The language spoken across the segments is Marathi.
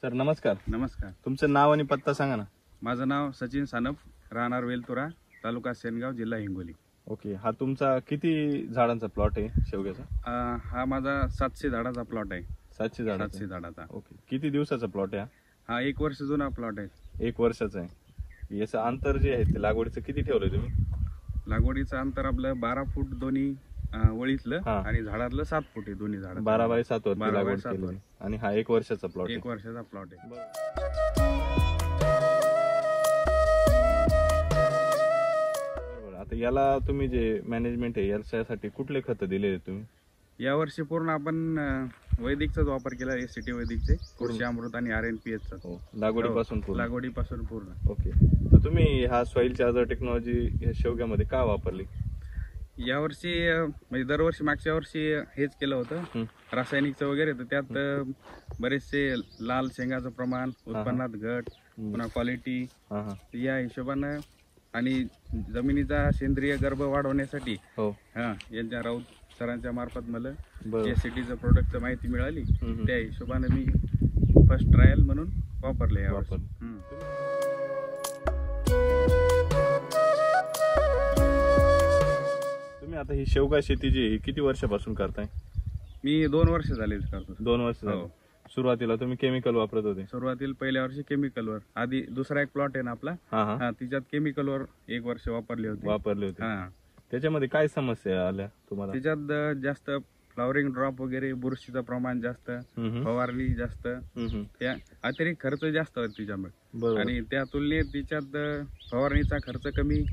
सर नमस्कार. नमस्कार. तुमचं नाव आणि पत्ता सांगा ना. माझं नाव सचिन सानप, राहणार वेलतुरा, तालुका सेनगाव, जिल्हा हिंगोली. ओके. हा तुमचा किती झाडांचा प्लॉट आहे शेवग्याचा? हा माझा 700 झाडाचा प्लॉट आहे. 700 झाडाचा. 700 झाडाचा. ओके. किती दिवसाचा प्लॉट आहे हा 1 वर्ष जुना प्लॉट आहे. 1 वर्षाचा आहे. याचं अंतर जे आहे ते लागवडीचं किती ठेवलंय तुम्ही? लागवडीचं अंतर आपलं 12 फूट दोन्ही वळीतलं आणि झाडातलं 7 फूट आहे दोन्ही झाड. 12 बाय 7 वरती लागवड केली आणि हा 1 वर्षाचा प्लॉट आहे. 1 वर्षाचा प्लॉट आहे. बरोबर. आता याला तुम्ही जे मॅनेजमेंट आहे यासाठी कुठले खत दिलेले तुम्ही? या वर्षी पूर्ण आपण वैदिकचाच वापर केला. एसीटी वैदिकचे कृषी अमृत आणि RNPH चा. लागवडीपासून पूर्ण. लागवडीपासून पूर्ण. ओके. तर तुम्ही हा सॉइल चार्जर टेक्नॉलॉजी या शेवग्यामध्ये का वापरली? या वर्षी म्हणजे दरवर्षी मागच्या वर्षी हेच केलं होतं रासायनिकचं वगैरे, तर त्यात बरेचसे लाल शेंगाचं प्रमाण, उत्पन्नात घट, पुन्हा क्वालिटी या हिशोबानं आणि जमिनीचा सेंद्रिय गर्भ वाढवण्यासाठी यांच्या राऊत सरांच्या मार्फत मला एसीटीचं प्रोडक्टचं माहिती मिळाली. त्या हिशोबानं मी फर्स्ट ट्रायल म्हणून वापरले या वर्षी. आता ही शेवगा शेती जी किती वर्षापासून करताय? मी 2 वर्ष झाले करतो. 2 वर्ष झाले. सुरुवातीला तुम्ही केमिकल वापरत होते? सुरुवातीला पहिल्या वर्षी केमिकलवर, आधी दुसरा एक प्लॉट आहे ना आपला, तिच्यात केमिकलवर 1 वर्ष वापरले होते. त्याच्यामध्ये काय समस्या आल्या तुम्हाला? त्याच्यात जास्त फ्लॉवरिंग ड्रॉप वगैरे, बुरशीचं प्रमाण जास्त, फवारणी जास्त, त्या अतिरिक्त खर्च जास्त होता तिच्यामुळे. आणि त्या तुलनेत तिच्यात फवारणीचा खर्च कमी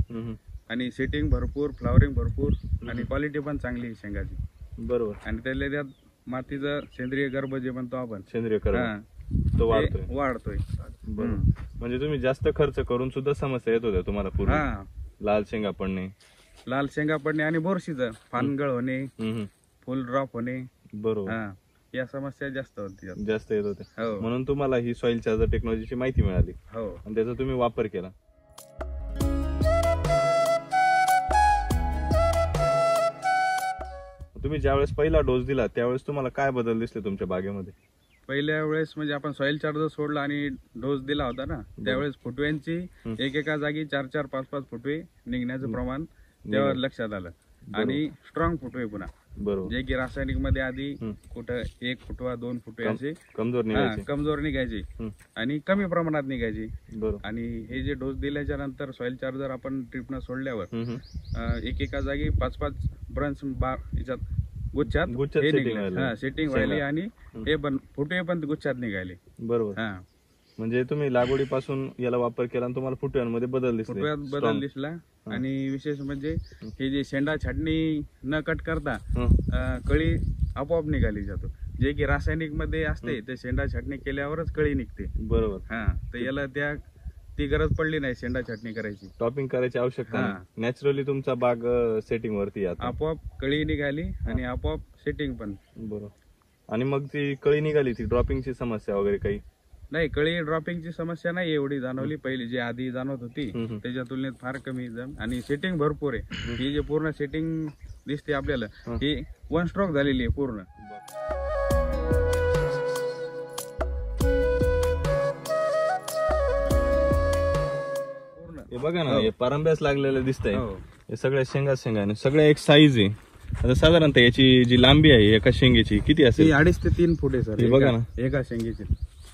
आणि सेटिंग भरपूर, फ्लॉवरिंग भरपूर आणि क्वालिटी पण चांगली आहे शेंगाची. बरोबर. आणि त्यातल्या त्यात मातीचं सेंद्रिय गर्भ जे म्हणतो आपण, सेंद्रिय गर्भ तो वाढतोय. बरोबर. म्हणजे तुम्ही जास्त खर्च करून सुद्धा समस्या येत होत्या तुम्हाला पूर्ण? लाल शेंगा पडणे आणि बुरशीचं पानगळ होणे, फुल ड्रॉप होणे. बरोबर. या समस्या जास्त येत होत्या. म्हणून तुम्हाला ही सॉइल चार्जर टेक्नॉलॉजीची माहिती मिळाली आणि त्याचा तुम्ही वापर केला. तुम्ही ज्यावेळेस पहिला डोस दिला त्यावेळेस तुम्हाला काय बदल दिसले तुमच्या बागेमध्ये? पहिल्या वेळेस म्हणजे आपण सॉइल चार्जर सोडला आणि डोस दिला होता ना, त्यावेळेस फुटव्यांची एकेका जागी 4-4, 5-5 फुटवे निघण्याचं प्रमाण त्यावर लक्षात आलं. आणि स्ट्रॉंग फुटवे पुन्हा, बरोबर, जे की रासायनिक मध्ये आधी कुठं 1 फुटवा 2 फुटवे असे कमजोर निघायचे आणि कमी प्रमाणात निघायचे. आणि हे जे डोस दिल्याच्या नंतर सॉइल चार्जर आपण ट्रिपनं सोडल्यावर एकेका जागी 5-5 ब्रंच गुच्छात सेटिंग व्हायली आणि हे पण फुटवे पण गुच्छात निघाले. बरोबर. म्हणजे तुम्ही लागवडीपासून याला वापर केला आणि तुम्हाला फुटव्यांमध्ये बदल दिसला. आणि विशेष म्हणजे हे जे शेंडा छाटणी न कट करता कळी आपोआप निघाली जातो, जे की रासायनिक मध्ये असते ते शेंडा छाटणी केल्यावरच कळी निघते. बरोबर. तर याला ती गरज पडली नाही शेंडा छाटणी करायची, टॉपिंग करायची आवश्यकता. नॅचरली तुमचा बाग सेटिंग वरती आपोआप कळी निघाली आणि आपोआप सेटिंग पण. बरोबर. आणि मग ती कळी निघाली, ती ड्रॉपिंगची समस्या वगैरे काही नाही? कळी ड्रॉपिंगची समस्या नाही एवढी जाणवली. पहिली जी आधी जाणवत होती त्याच्या तुलनेत फार कमी. आणि सेटिंग भरपूर आहे. ही जे पूर्ण सेटिंग दिसते आपल्याला, ही 1 स्ट्रोक झालेली आहे पूर्ण. हे बघा ना, हे परंब्यास लागलेलं दिसतंय. हे सगळ्या शेंगा सगळ्या एक साईज आहे. आता साधारणतः याची जी लांबी आहे एका शेंगेची किती असेल? 2.5 ते 3 फूट आहे सर. हे बघा ना, एका शेंगेची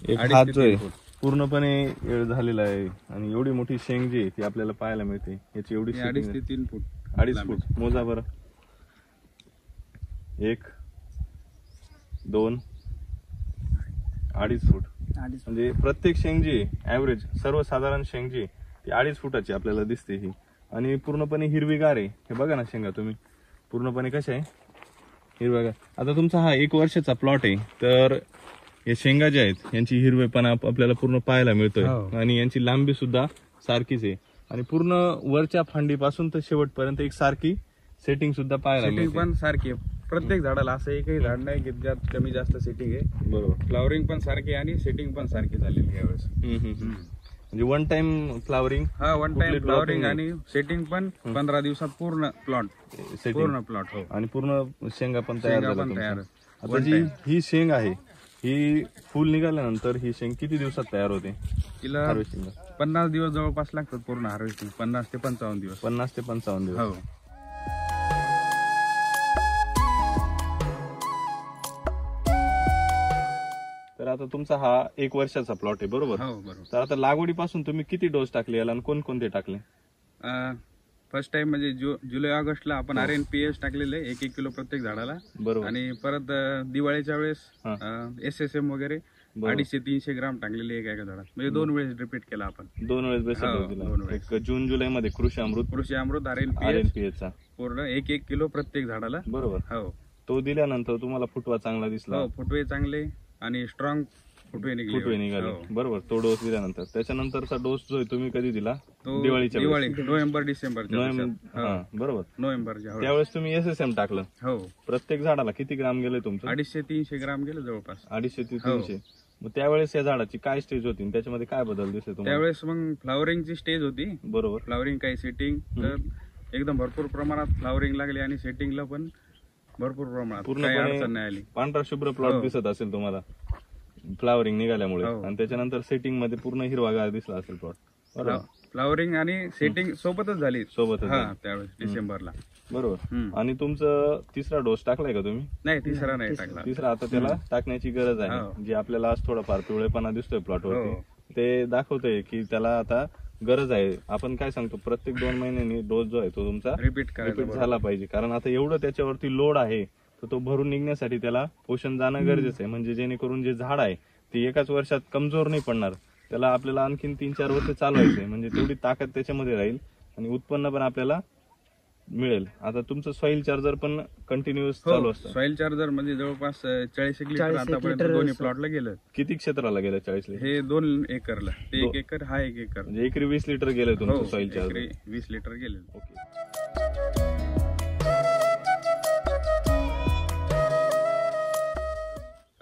एक हात जो आहे पूर्णपणे झालेला आहे. आणि एवढी मोठी शेंग जी आहे ती आपल्याला पाहायला मिळते. याची एवढी 2.5 ते 3 फूट. 2.5 फूट मोजा बरं. 1, 2, 2.5 फूट. म्हणजे प्रत्येक शेंग जी ऍव्हरेज सर्वसाधारण शेंग जी ती 2.5 फुटाची आपल्याला दिसते ही. आणि पूर्णपणे हिरवीगार आहे. हे बघा ना शेंगा तुम्ही पूर्णपणे कशा आहे, हिरव्यागार. आता तुमचा हा 1 वर्षाचा प्लॉट आहे, तर हे शेंगा ज्या आहेत यांची हिरवेपणा आपल्याला पूर्ण पाहायला मिळतोय. आणि यांची लांबी सुद्धा सारखीच आहे. आणि पूर्ण वरच्या फांडीपासून तर शेवटपर्यंत एक सारखी सेटिंग सुद्धा पाहायला मिळते. पण सारखी प्रत्येक झाडाला, असं एकही झाड नाही की ज्यात कमी जास्त सेटिंग आहे. बरोबर. फ्लॉवरिंग पण सारखी आणि सेटिंग पण सारखी झालेली यावेळेस. म्हणजे 1 टाइम फ्लॉवरिंग, 1 टाइम फ्लॉवरिंग आणि सेटिंग पण 15 दिवसात पूर्ण प्लॉट. आणि पूर्ण शेंगा पण तयार झाल्या. आता जी ही शेंग आहे ही फुल निघाल्यानंतर ही शेंग किती दिवसात तयार होते तिला हार्वेस्टिंगला? 50 दिवस जवळपास लागतात पूर्ण हार्वेस्टिंग, 50 ते 55 दिवस. 50 ते 55 दिवस. हो. तर आता तुमचा हा 1 वर्षाचा प्लॉट आहे बरोबर. हो बरोबर. तर आता लागवडीपासून तुम्ही किती डोस टाकले याला आणि कोणकोणते टाकले? फर्स्ट टाइम म्हणजे जुलै ऑगस्टला आपण RNPS टाकलेले 1-1 किलो प्रत्येक झाडाला. बरोबर. आणि परत दिवाळीच्या वेळेस SSM वगैरे 250-300 ग्राम टाकलेले एका झाडात. म्हणजे 2 वेळेस रिपीट केला आपण. 2 वेळेस बेसल हो, डोस दिला. 2 वेळेस. एक जून जुलै मध्ये कृषी अमृत RNPS RNPS चा पूर्ण 1-1 किलो प्रत्येक झाडाला. बरोबर. हो तो दिल्यानंतर तुम्हाला फुटवा चांगला दिसला. हो, फुटवे चांगले आणि स्ट्रॉंग फुटवे निघाले. हो. बरोबर. तो डोस दिल्यानंतर त्याच्यानंतरचा डोस जो आहे तुम्ही कधी दिला? तो दिवाळीच्या दिवाळी नोव्हेंबर-डिसेंबर. बरोबर. नोव्हेंबरच्या. त्यावेळेस तुम्ही SSM टाकलं. हो. प्रत्येक झाडाला किती ग्राम गेले तुमचं? 250-300 ग्राम गेलं जवळपास. 250 ते 300. मग त्यावेळेस या झाडाची काय स्टेज होती आणि त्याच्यामध्ये काय बदल दिसले तुम्हाला? त्यावेळेस मग फ्लावरिंगची स्टेज होती. बरोबर. फ्लावरिंग काही सेटिंग, तर एकदम भरपूर प्रमाणात फ्लावरिंग लागली आणि सेटिंगला पण भरपूर प्रमाणात काही अडचण नाही आली. पांढरा शुभ्र प्लॉट दिसत असेल तुम्हाला फ्लावरिंग निघाल्यामुळे. हो. आणि त्याच्यानंतर सेटिंग मध्ये पूर्ण हिरवागार दिसला असेल प्लॉट. बरोबर. फ्लावरिंग आणि सेटिंग सोबतच झाली. सोबतच हा, त्यावेळेस डिसेंबरला. बरोबर. आणि तुमचं तिसरा डोस टाकलाय का तुम्ही? नाही, तिसरा नाही टाकला. तिसरा आता त्याला टाकण्याची गरज आहे. जे आपल्याला आज थोडाफार पिवळेपणा दिसतोय प्लॉटवरती, ते दाखवतोय की त्याला आता गरज आहे. आपण काय सांगतो, प्रत्येक 2 महिन्यांनी डोस जो आहे तो तुमचा रिपीट झाला पाहिजे. कारण आता एवढं त्याच्यावरती लोड आहे, तर तो भरून निघण्यासाठी त्याला पोषण जाणं गरजेचं आहे. म्हणजे जेणेकरून जे झाड आहे ते एकाच वर्षात कमजोर नाही पडणार. त्याला आपल्याला आणखीन 3-4 वर्ष चालवायचे, म्हणजे तेवढी ताकद त्याच्यामध्ये राहील आणि उत्पन्न पण आपल्याला मिळेल. आता तुमचं सॉइल चार्जर पण कंटिन्युअस चालू असतं. सॉइल चार्जर म्हणजे जवळपास 40 लिटर आतापर्यंत दोन्ही प्लॉटला गेलं. किती क्षेत्राला गेलं? 40 लिटर. हे 2 एकरला. ते 1 एकर, हा 1 एकर. म्हणजे एकरी 20 लिटर गेलं तुमचं सॉइल चार्जर. एकरी 20 लिटर गेले. ओके.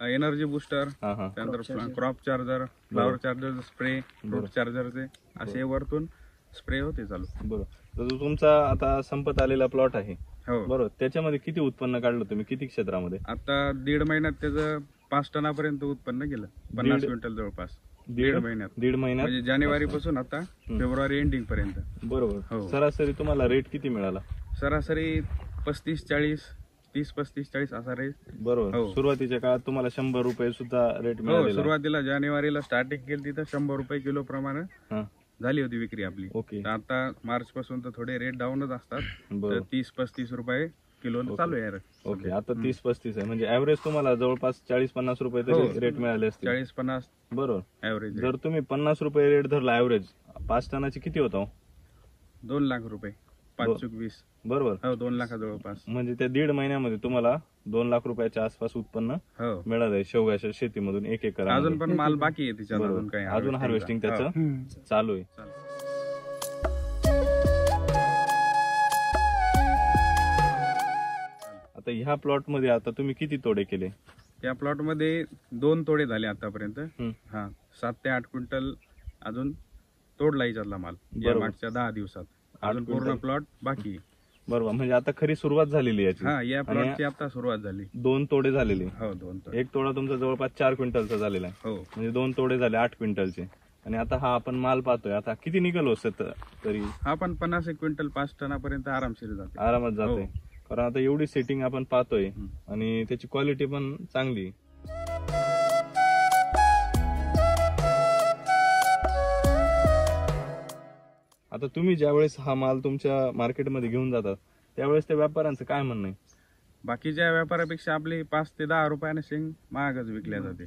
एनर्जी बुस्टर, त्यानंतर crop charger, flower charger, spray, fruit चार्जरचे असे वरतून स्प्रे होते चालू. बरोबर. तर तुमचा आता संपत आलेला प्लॉट आहे. हो. बरोबर. त्याच्यामध्ये किती उत्पन्न काढलं तुम्ही? किती क्षेत्रामध्ये? आता 1.5 महिन्यात त्याचं 5 टनापर्यंत उत्पन्न गेलं. 50 क्विंटल जवळपास. 1.5 महिन्यात. 1.5 महिन्यात म्हणजे जानेवारी पासून आता फेब्रुवारी एंडिंग पर्यंत. बरोबर. सरासरी तुम्हाला रेट किती मिळाला? सरासरी 35-40, 30-35-40 असा रेट. बरोबर. सुरुवातीच्या काळात तुम्हाला 100 रुपये सुद्धा रेट मिळाला? सुरुवातीला जानेवारीला स्टार्टिंग केली तिथं 100 रुपये किलो प्रमाणे झाली होती विक्री आपली. ओके. आता मार्च पासून तर थोडे रेट डाऊनच असतात. तर 30-35 रुपये किलो चालू आहे. ओके. आता 30-35 आहे, म्हणजे ऍव्हरेज तुम्हाला जवळपास 40-50 रुपये तरी रेट मिळाले असतील. 40-50 बरोबर ऍव्हरेज. जर तुम्ही 50 रुपये रेट धरला ऍव्हरेज, 5 टनाची किती होता? 2 लाख रुपये. 5-20. बरोबर. हो, 2 लाखा जवळपास. म्हणजे त्या 1.5 महिन्यामध्ये तुम्हाला 2 लाख रुपयाच्या आसपास उत्पन्न मिळालंय शेवगाच्या शेतीमधून 1 एकर. अजून पण माल बाकी आहे तिच्यात. अजून हार्वेस्टिंग त्याचं चालू आहे. आता ह्या प्लॉट मध्ये आता तुम्ही किती तोडे केले? त्या प्लॉट मध्ये 2 तोडे झाले आतापर्यंत. 7 ते 8 क्विंटल अजून तोडला याच्यातला माल या मागच्या 10 दिवसात. अजून पूर्ण प्लॉट बाकी. बरोबर. म्हणजे आता खरी सुरुवात झालेली याची. या प्लॉटची आता सुरुवात झाली. 2 तोडे झालेले. हो, 2 तोडे. 1 तोडा तुमचा जवळपास 4 क्विंटलचा झालेला आहे. हो. म्हणजे 2 तोडे झाले 8 क्विंटलचे. आणि आता हा आपण माल पाहतोय, आता किती निघाल हो तरी? हा पण 50 क्विंटल 5 टनापर्यंत आरामशीर जाते. आरामात जाते. कारण आता एवढी सेटिंग आपण पाहतोय आणि त्याची क्वालिटी पण चांगली. आता तुम्ही ज्यावेळेस हा माल तुमच्या मार्केटमध्ये घेऊन जातात त्यावेळेस त्या व्यापाऱ्यांचं काय म्हणणं आहे? बाकीच्या व्यापारापेक्षा आपली 5 ते 10 रुपयाने शेंग महागच विकल्या जाते.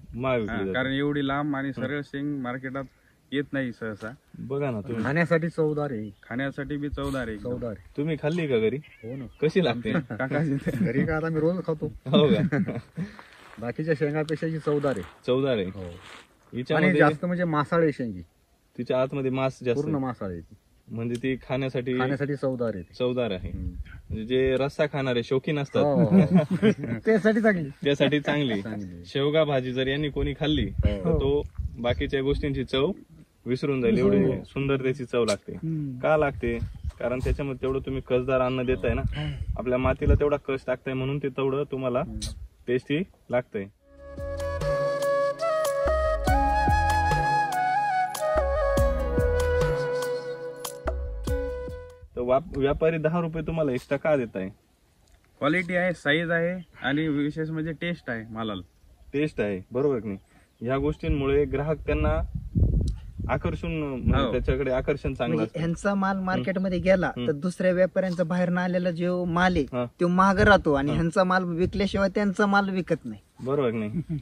कारण एवढी लांब आणि सरळ शेंग मार्केटात येत नाही सहसा. बघा ना तुम्ही. खाण्यासाठी चवदार आहे. खाण्यासाठी बी चवदार आहे. चवदार आहे. तुम्ही खाल्ली का घरी? हो ना. कशी लागते? घरी का आता मी रोज खातो. हो का? बाकीच्या शेंगापेक्षा ही चवदार आहे. चवदार आहे. हो. हिच्यामध्ये जास्त म्हणजे मासाळे शेंगी. तिच्या आतमध्ये मांस जास्त. पूर्ण मासाळे. म्हणजे ती खाण्यासाठी चवदार आहे. चवदार आहे. म्हणजे जे रस्सा खाणारे शौकीन असतात त्यासाठी चांगली. त्यासाठी चांगली. शेवगा भाजी जर यांनी कोणी खाल्ली तर तो बाकीच्या गोष्टींची चव विसरून जाईल. एवढी सुंदर त्याची चव लागते. का लागते? कारण त्याच्यामध्ये तेवढं तुम्ही कसदार अन्न देताय ना, आपल्या मातीला तेवढा कस टाकताय म्हणून ते तेवढं तुम्हाला टेस्टी लागतंय. व्यापारी 10 रुपये तुम्हाला एक्स्ट्रा का देत आहे? क्वालिटी आहे, साईज आहे आणि विशेष म्हणजे टेस्ट आहे मालाला. टेस्ट आहे, बरोबर की नाही? ह्या गोष्टींमुळे ग्राहक त्यांना आकर्षून म्हणजे हो. त्याच्याकडे आकर्षण चांगलं म्हणजे असतं. ह्यांचा माल मार्केटमध्ये गेला तर दुसऱ्या व्यापाऱ्यांचा बाहेर न आलेला जो माल हा. आहे तो महाग राहतो आणि ह्यांचा माल विकल्याशिवाय त्यांचा माल विकत नाही. बरोबर की नाही?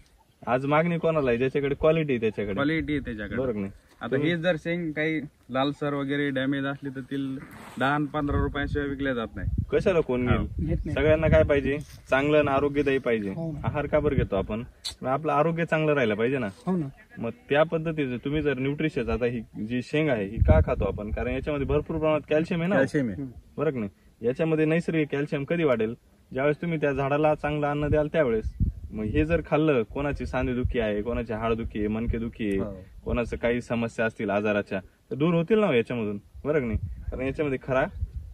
आज मागणी कोणाला आहे? ज्याच्याकडे क्वालिटी आहे त्याच्याकडे, क्वालिटी आहे त्याच्याकडे. बरोबर की नाही? आता हेच जर शेंग काही लालसर वगैरे डॅमेज असली तर ती 10-15 रुपयाशिवाय विकल्या जात नाही. कशाला कोण घेईल? सगळ्यांना काय पाहिजे? चांगलं आणि आरोग्यदायी पाहिजे. आहार का बरं घेतो आपण? मग आपलं आरोग्य चांगलं राहिलं पाहिजे ना. मग त्या पद्धतीचं तुम्ही जर न्यूट्रिशियस, आता ही जी शेंग आहे ही का खातो आपण? कारण याच्यामध्ये भरपूर प्रमाणात कॅल्शियम आहे ना. कॅल्शियम आहे. बरं की नाही? याच्यामध्ये नैसर्गिक कॅल्शियम कधी वाढेल? ज्यावेळेस तुम्ही त्या झाडाला चांगलं अन्न द्याल त्यावेळेस. मग हे जर खाल्लं, कोणाची सांधेदुखी आहे, कोणाची हाडदुखी आहे, मनकेदुखी आहे, हो. कोणाचं काही समस्या असतील आजाराच्या, तर दूर होतील ना याच्यामधून, बरं की नाही? कारण याच्यामध्ये खरा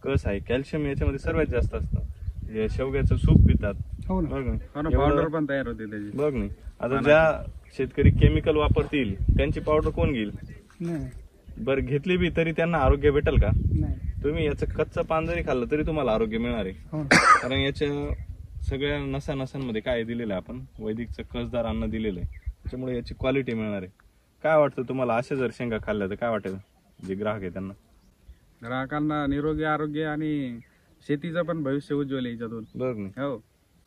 कस आहे, कॅल्शियम याच्यामध्ये सर्वात जास्त असतं. हे शेवग्याचं सूप पितात, बरं की नाही? पावडर एवढं- पण तयार होते त्याची. बघ नाही. आता ज्या शेतकरी केमिकल वापरतील त्यांची पावडर कोण घेईल? बरं, घेतली बी तरी त्यांना आरोग्य भेटेल का? तुम्ही याचं कच्चं पान जरी खाल्लं तरी तुम्हाला आरोग्य मिळणार आहे. कारण याच्या सगळ्या नसांमध्ये काय दिलेलं आहे? आपण वैदिकचं कसदार अन्न दिलेलं आहे, त्याच्यामुळे याची क्वालिटी मिळणार आहे. काय वाटतं तुम्हाला? अशा जर शेंगा खाल्ल्या तर काय वाटेल जे ग्राहक आहे त्यांना? ग्राहकांना निरोगी आरोग्य आणि शेतीचं पण भविष्य उज्ज्वल आहे याच्यातून. बरं नाही? हो.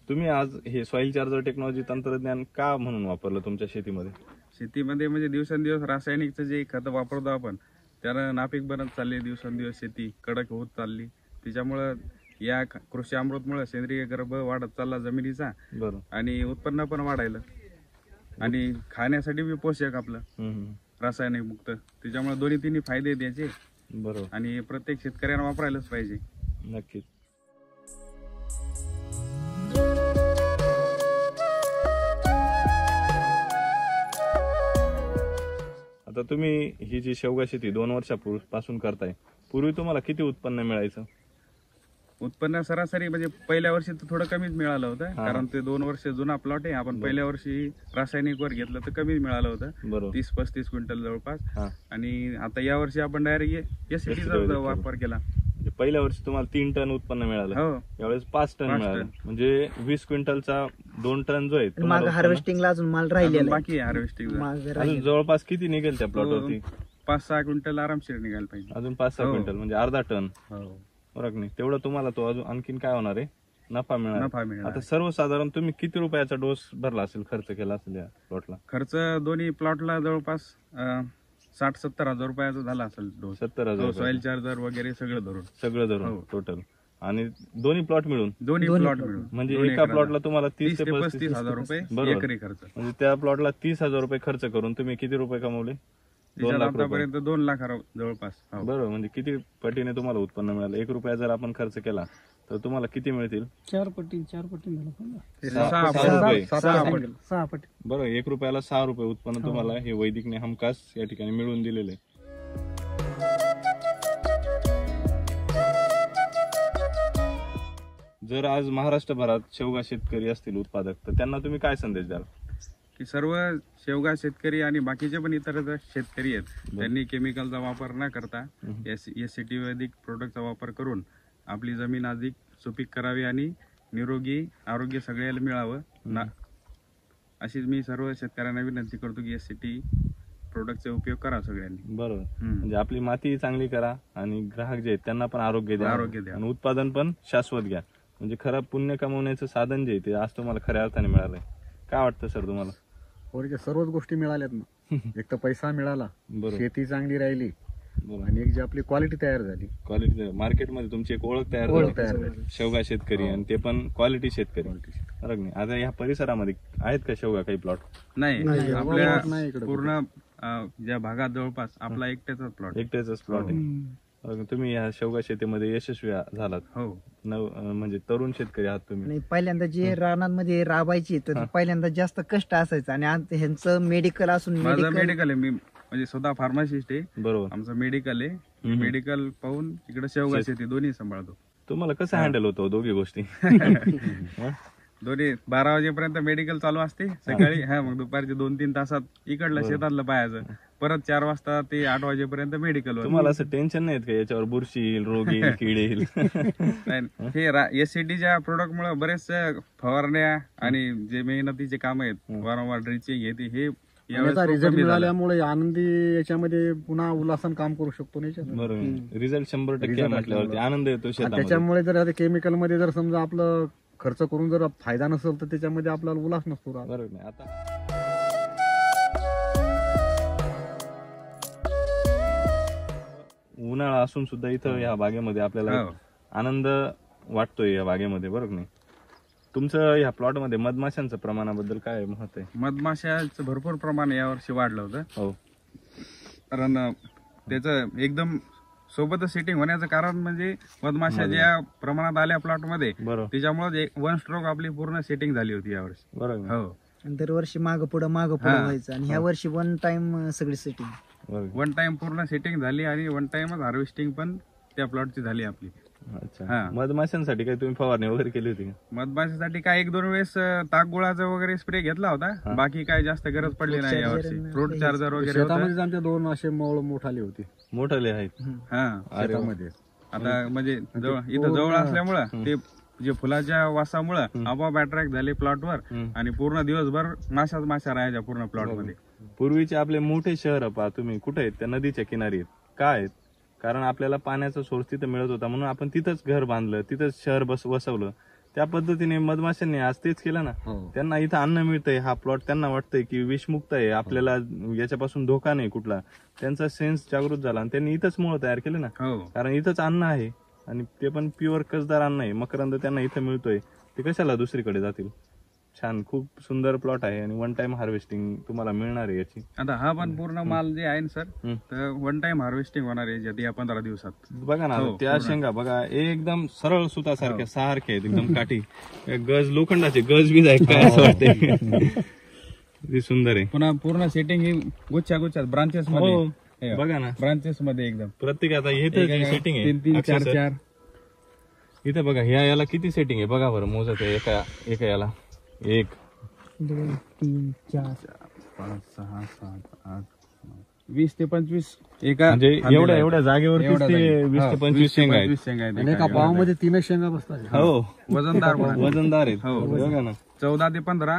तुम्ही आज हे सॉइल चार्जर टेक्नॉलॉजी तंत्रज्ञान का म्हणून वापरलं तुमच्या शेतीमध्ये? शेतीमध्ये म्हणजे दिवसेंदिवस रासायनिकचं जे खत वापरतो आपण त्यानं नापीक बनत चालली, दिवसेंदिवस शेती कडक होत चालली. त्याच्यामुळं या कृषी अमृतमुळे सेंद्रिय गर्भ वाढत चालला जमिनीचा बरं. आणि उत्पन्न पण वाढायला आणि खाण्यासाठी बी पोषक आपलं रासायनिक मुक्त. त्याच्यामुळे दोन्ही तिन्ही फायदे आहेत याचे बरोबर. आणि प्रत्येक शेतकऱ्यानं वापरायलाच पाहिजे. नक्कीच. आता तुम्ही ही जी शेवगा शेती 2 वर्षापासून करताय, पूर्वी तुम्हाला किती उत्पन्न मिळायचं? उत्पन्न सरासरी म्हणजे पहिल्या वर्षी तर थोडं कमीच मिळालं होतं, कारण ते 2 वर्ष जुना प्लॉट आहे. आपण पहिल्या वर्षी रासायनिक वर घेतलं तर कमीच मिळालं होतं, बरोबर. 30-35 क्विंटल जवळपास. हा. आणि आता या वर्षी आपण डायरेक्ट एसीटीचा वापर केला. म्हणजे पहिल्या वर्षी तुम्हाला 3 टन उत्पन्न मिळालं, हो. यावेळेस 5 टन 5 मिळालं. टन. म्हणजे 20 क्विंटलचा 2 टन जो आहे माग तुम्हाला उत्पन्न- हार्वेस्टिंगला अजून माल अजून राहिलेला आहे. बाकी आहे हार्वेस्टिंग. माग अजून राहिलेला. जवळपास किती निघेल त्या प्लॉटवरती? 5-6 क्विंटल आरामशीर निघायला पाहिजे. अजून 5-6 हो. क्विंटल म्हणजे अर्धा टन, हो. बरोबर की नाही? तेवढं तुम्हाला तो अजून आणखीन काय होणार आहे? नफा मिळणार. नफा मिळणार. आता सर्वसाधारण तुम्ही किती रुपयाचा डोस भरला असेल, खर्च केला असेल या प्लॉटला? खर्च दोन्ही प्लॉटला जवळपास 60-70 हजार रुपयाचा झाला असेल डोस. 70,000 सॉइल चार्जर वगैरे सगळं धरून. सगळं धरून हो. टोटल. आणि दोन्ही प्लॉट मिळून दोन्ही प्लॉट मिळून म्हणजे दोन एका एकराला. प्लॉटला तुम्हाला 30 ते 30 हजार रुपये बरोबर. एकरी खर्च. म्हणजे त्या प्लॉटला 30,000 रुपये खर्च करून तुम्ही किती रुपये कमवले? 2 त्याच्यात लाख रुपये. आतापर्यंत 2 लाख जवळपास. हो. बरोबर. म्हणजे किती पटीने तुम्हाला उत्पन्न मिळालं? 1 रुपया जर आपण खर्च केला तर तुम्हाला किती मिळतील? 4 पटी झालं पण. ते 6 सहा रुपये. पट- सहा पट. 6 पटी. बरोबर. 1 रुपयाला 6 रुपये उत्पन्न तुम्हाला हे वैदिकने हमखास या ठिकाणी मिळवून दिलेलं आहे. जर आज महाराष्ट्रभरात शेवगा शेतकरी असतील उत्पादक, तर त्यांना तुम्ही काय संदेश द्याल? की सर्व शेवगा शेतकरी आणि बाकीचे पण इतर शेतकरी आहेत, त्यांनी केमिकलचा वापर न करता एससीटी वैदिक प्रोडक्टचा वापर करून आपली जमीन अधिक सुपीक करावी आणि निरोगी आरोग्य सगळ्याला मिळावं ना, अशीच मी सर्व शेतकऱ्यांना विनंती करतो की एससीटी प्रोडक्टचा उपयोग करा सगळ्यांनी. बरोबर. म्हणजे आपली माती चांगली करा आणि ग्राहक जे आहेत त्यांना पण आरोग्य द्या आणि उत्पादन पण शाश्वत घ्या. म्हणजे खरं पुण्य कमवण्याचं साधन जे आहे ते आज तुम्हाला खऱ्या अर्थाने मिळालंय. काय वाटतं सर तुम्हाला? वरच्या सर्वच गोष्टी मिळाल्यात ना. एक तर पैसा मिळाला, बरोबर. शेती चांगली राहिली बरोबर. आणि एक जी आपली क्वालिटी तयार झाली, क्वालिटी मार्केटमध्ये तुमची एक ओळख तयार झाली, शेवगा शेतकरी, आणि ते पण क्वालिटी शेतकरी. बरोबर नाही? आता या परिसरामध्ये आहेत का शेवगा काही प्लॉट? नाही, नाही आपल्या इकडे पूर्ण ज्या भागात जवळपास आपला एकट्याचाच प्लॉट. एकट्याचाच प्लॉट आहे. बरोबर. तुम्ही या शेवगा शेतीमध्ये यशस्वी झालात. हो. म्हणजे तरुण शेतकरी आहात तुम्ही. आणि पहिल्यांदा जे रानांमध्ये राबायची तर पहिल्यांदा जास्त कष्ट असायचं आणि आज ह्यांचं मेडिकल असून माझं मेडिकल आहे, मी म्हणजे स्वतः फार्मासिस्ट आहे. बरोबर. आमचं मेडिकल आहे. मेडिकल पाहून इकडे शेवगा शेती दोन्ही सांभाळतो. तुम्हाला कसं हँडल होतो दोघी गोष्टी? दोन्ही 12 वाजेपर्यंत मेडिकल चालू असते सकाळी. हा, मग दुपारचे 2-3 तासात इकडलं शेतातलं पाहायचं. परत 4 वाजता ते 8 वाजेपर्यंत मेडिकल. तुम्हाला असं टेन्शन नाही का याच्यावर बुरशी येईल, रोग येईल, कीड येईल? हे एससीटीच्या प्रोडक्ट मुळे बरेच फवारण्या आणि जे मेहनतीचे काम आहेत, वारंवार ड्रिचिंग हे याचा यावेळेस रिझल्ट कमी झालं. मिळाल्यामुळे आनंदी याच्यामध्ये पुन्हा उल्हासन काम करू शकतो नाही याच्यात. बरोबर, रिझल्ट 100% म्हटल्यावरती आनंद येतो आणि शेतामध्ये. त्याच्यामुळे जर आता केमिकल मध्ये जर समजा आपलं खर्च करून जर फायदा नसेल तर त्याच्यामध्ये आपल्याला उल्हास नसतो राहत. बरोबर नाही आता उन्हाळा असून सुद्धा इथं या बागेमध्ये आपल्याला हो. आनंद वाटतोय या बागेमध्ये, बरोबर नाही? तुमचं या प्लॉट मध्ये मधमाशांचं प्रमाणाबद्दल काय मत आहे? मधमाशाचं भरपूर प्रमाण यावर्षी वाढलं होतं. हो, कारण त्याचं एकदम सोबतच सेटिंग होण्याचं कारण म्हणजे मधमाशा ज्या प्रमाणात आल्या प्लॉट मध्ये, बरोबर त्याच्यामुळे 1 स्ट्रोक आपली पूर्ण सेटिंग झाली होती यावर्षी. बरोबर हो, आणि दरवर्षी मागं पुढं व्हायचं आणि ह्या वर्षी वन टाइम सगळी सेटिंग. बरोबर. 1 टाइम पूर्ण सेटिंग झाली आणि 1 टाइमच हार्वेस्टिंग पण त्या प्लॉटची झाली आपली. अच्छा, हा. मधमाशांसाठी काही तुम्ही फवारणी वगैरे केली होती का? मधमाशासाठी काय 1-2 वेळेस ताकगुळाचा वगैरे स्प्रे घेतला होता. बाकी काय जास्त गरज पडली नाही यावर्षी. फ्रूट चार्जर वगैरे होतं. शेतामध्ये आमच्या 2 असे मळ मोठाले होते मोठाले आहेत. हा, शेतामध्ये. आता म्हणजे इथं जवळ असल्यामुळं ते जे फुलाच्या वासामुळं आपोआप अट्रॅक्ट झाले प्लॉटवर आणि पूर्ण दिवसभर माशा राहायच्या पूर्ण प्लॉट मध्ये. पूर्वीचे आपले मोठे शहर पहा तुम्ही, कुठे आहेत? त्या नदीच्या किनारी आहेत. काय आहेत? कारण आपल्याला पाण्याचा सोर्स तिथं मिळत होता म्हणून आपण तिथंच घर बांधलं, तिथंच शहर वसवलं. त्या पद्धतीने मधमाशांनी आज तेच केलं ना. हो. त्यांना इथं अन्न मिळतंय, हा प्लॉट त्यांना वाटतंय की विषमुक्त आहे, आपल्याला याच्यापासून धोका नाही कुठला. त्यांचा सेन्स जागृत झाला आणि त्यांनी इथंच मुळं तयार केले ना. हो, कारण इथंच अन्न आहे आणि ते पण प्युअर कसदार अन्न आहे. मकरंद त्यांना इथं मिळतोय, ते कशाला दुसरीकडे जातील? छान, खूप सुंदर प्लॉट आहे आणि 1 टाइम हार्वेस्टिंग तुम्हाला मिळणार आहे याची. आता हा पण पूर्ण माल जे आहे ना सर, तर 1 टाइम हार्वेस्टिंग होणार आहे या 15 दिवसात. बघा ना, हो, त्या शेंगा बघा एकदम सरळ सुतासारख्या सारखे आहेत, एकदम काठी. गज लोखंडाचे गज बीज आहे काय असं वाटतंय. किती सुंदर आहे. पुन्हा पूर्ण सेटिंग ही गुच्छात ब्रांचेस हो, मध्ये. बघा ना, ब्रांचेस मध्ये एकदम प्रत्येक आता इथे सेटिंग आहे 3-3, 4-4. इथे बघा, ह्या याला किती सेटिंग आहे बघा बरं, मोजत आहे एका याला 1 2 3 4 5 6 7 8 20 ते 25 एका म्हणजे एवढ्या जागेवरती एवढ्या जागी. 20 ते 25 शेंगा आहेत. 25 शेंगा आहेत आणि एका पावामध्ये 3 शेंगा बसतात. हो, वजनदार पण. वजनदार आहेत. हो. बघा ना, 14 ते 15.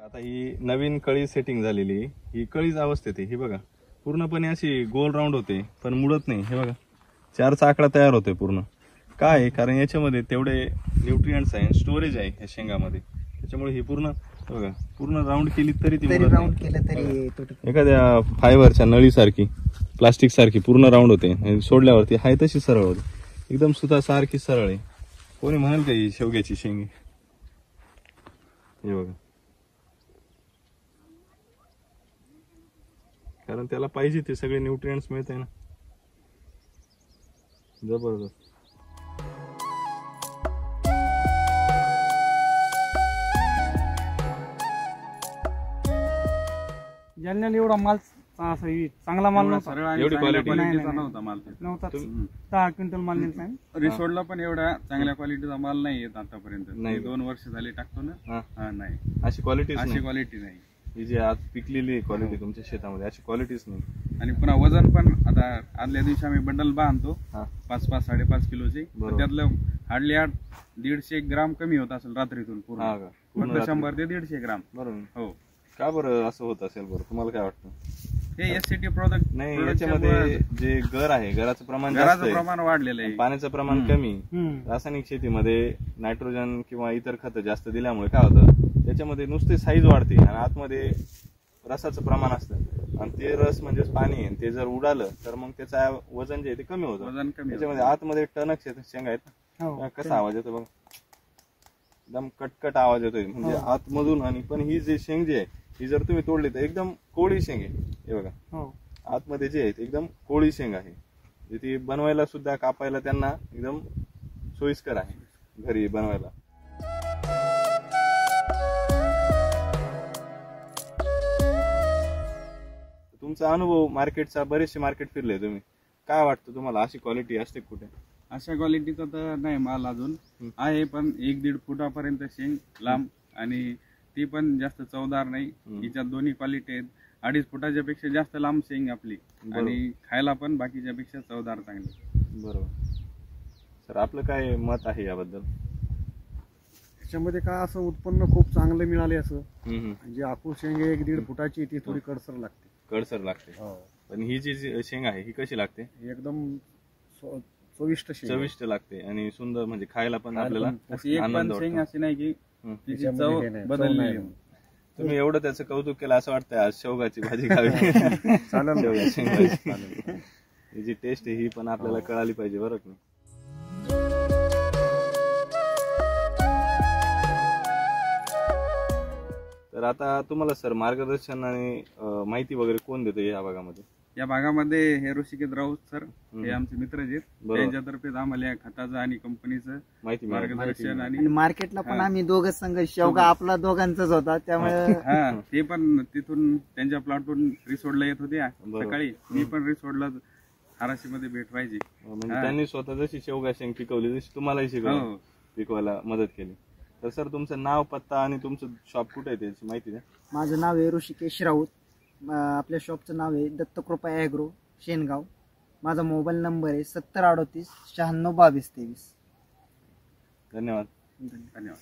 आता ही नवीन कळी सेटिंग झालेली, ही कळीच अवस्थेत आहे. ही बघा पूर्णपणे अशी गोल राऊंड होते पण मुडत नाही. हे बघा 4चा आकडा तयार होतोय पूर्ण. काय आहे? कारण याच्यामध्ये तेवढे न्यूट्रिएंट्स आहे, स्टोरेज आहे या शेंगामध्ये, त्याच्यामुळे ही पूर्ण बघा पूर्ण राऊंड केली तरी ती मुडत नाही. राऊंड केलं तरी तुटत. एखाद्या फायबरच्या नळीसारखी, प्लास्टिक सारखी पूर्ण राऊंड होते आणि सोडल्यावरती हाय तशी सरळ होते, एकदम सुतासारखी सरळ आहे. कोणी म्हणाल का ही शेवग्याची शेंगी? हे बघा, कारण त्याला पाहिजे ते सगळे न्यूट्रिएंट्स मिळत आहे ना. जबरदस्त. जालन्याला एवढा माल असा चांगला माल नव्हता. सरळ आणि एवढी चांगल्या quality. quality चा नाही, नव्हता माल. नव्हता 10 क्विंटल माल नेलता. रिसोडला पण एवढा चांगल्या क्वालिटीचा माल नाही येत आतापर्यंत. नाही. 2 वर्ष झाले टाकतो ना. हा, हा, नाही अशी क्वालिटीच अशी नाही. क्वालिटी नाही. ही जी आज पिकलेली क्वालिटी तुमच्या शेतामध्ये अशी क्वालिटीच नाही. आणि पुन्हा वजन पण आता आदल्या दिवशी आम्ही बंडल बांधतो हा, 5-5, 5.5 किलोची. बरोबर. तर त्यातलं हार्डली 150 ग्राम कमी होत असेल रात्रीतून पूर्ण. हा का? पूर्ण फक्त रात्री. 100 ते 150 ग्राम. बरोबर. हो, का बरं असं होत असेल बरं, तुम्हाला काय वाटतं? हे एससीटी प्रोडक्ट नाही, याच्यामध्ये जे गर आहे, गराचं प्रमाण जास्त घराचं आहे, प्रमाण वाढलेलं आहे. पाण्याचं प्रमाण कमी. हम्म. रासायनिक शेतीमध्ये नायट्रोजन किंवा इतर खतं जास्त दिल्यामुळे काय होतं, त्याच्यामध्ये नुसते साईज वाढते आणि आतमध्ये रसाचं प्रमाण असतं आणि ते रस म्हणजेच पाणी आहे. ते जर उडालं तर मग त्याचं वजन जे आहे ते कमी होतं. वजन कमी त्याच्यामध्ये आतमध्ये टणक शेंगा आहेत ना, हो. कसा आवाज येतो बघ, एकदम कटकट आवाज येतोय म्हणजे आतमधून. आणि पण ही जी शेंग जी आहे ही जर तुम्ही तोडली तर एकदम कोळी शेंग आहे. हे बघा हो. आतमध्ये जे आहे ते एकदम कोळी शेंग आहे. ती बनवायला सुद्धा, कापायला त्यांना एकदम सोयीस्कर आहे घरी बनवायला. तुमचा अनुभव मार्केटचा, बरेचसे मार्केट फिरले तुम्ही, काय वाटतं तुम्हाला अशी क्वालिटी असते कुठे? अशा क्वालिटीचा तर नाही माल अजून आहे, पण 1-1.5 फुटापर्यंत शेंग लांब, आणि ती पण जास्त चवदार नाही. हिच्यात दोन्ही क्वालिटी आहेत. 2.5 फुटाच्या पेक्षा जास्त लांब शेंग आपली, आणि खायला पण बाकीच्या पेक्षा चवदार चांगली. बरोबर. सर आपलं काय मत आहे याबद्दल? त्याच्यामध्ये काय असं उत्पन्न खूप चांगलं मिळाले असं. हम्म. जी आपूस शेंग 1-1.5 फुटाची ती थोडी कडसर लागते. कडसर लागते. पण ही जी शेंग आहे ही कशी लागते? एकदम चविष्ट शेंग आहे. चविष्ट लागते आणि सुंदर, म्हणजे खायला पण आपल्याला अशी एक आनंद पण शेंग वाटतो. अशी नाही की तिची त्याच्यामध्ये चव हे नाही, चव बदललेली नाही. आहे. तुम्ही एवढं त्याचं कौतुक केलं असं वाटतंय आज शेवगाची भाजी खावी. चालेल. शेवगा शेंग भाजी. ही जी टेस्ट आहे ही पण आपल्याला कळाली पाहिजे बरं का. तर आता तुम्हाला सर मार्गदर्शन आणि माहिती वगैरे कोण देतं या भागामध्ये? या भागामध्ये हे ऋषिकेश राऊत सर, हे आमचे मित्रच आहेत. बरोबर. त्यांच्यातर्फे आम्हाला या खताचं आणि कंपनीचं माहिती मिळाली. मार्गदर्शन आणि आणि मार्केटला पण आम्ही दोघच संघ, शेवगा आपला दोघांचाच होता, त्यामुळे हा, ते पण तिथून त्यांच्या प्लॉटवरून रिसोडला येत होते बरोबर. सकाळी. मी पण रिसोडला हाराशीमध्ये भेट व्हायची. म्हणजे त्यांनी स्वतः जशी शेवगा शेंग पिकवली तशी तुम्हालाही शिकवलं, हो. पिकवायला मदत केली. तर सर तुमचं नाव, पत्ता आणि तुमचं शॉप कुठे आहे त्याची माहिती द्या. माझं नाव आहे ऋषिकेश राऊत. आपल्या शॉपचं नाव आहे दत्तकृपा ॲग्रो, शेनगाव. माझा मोबाईल नंबर आहे 7038 96 22 23. धन्यवाद. धन्यवाद.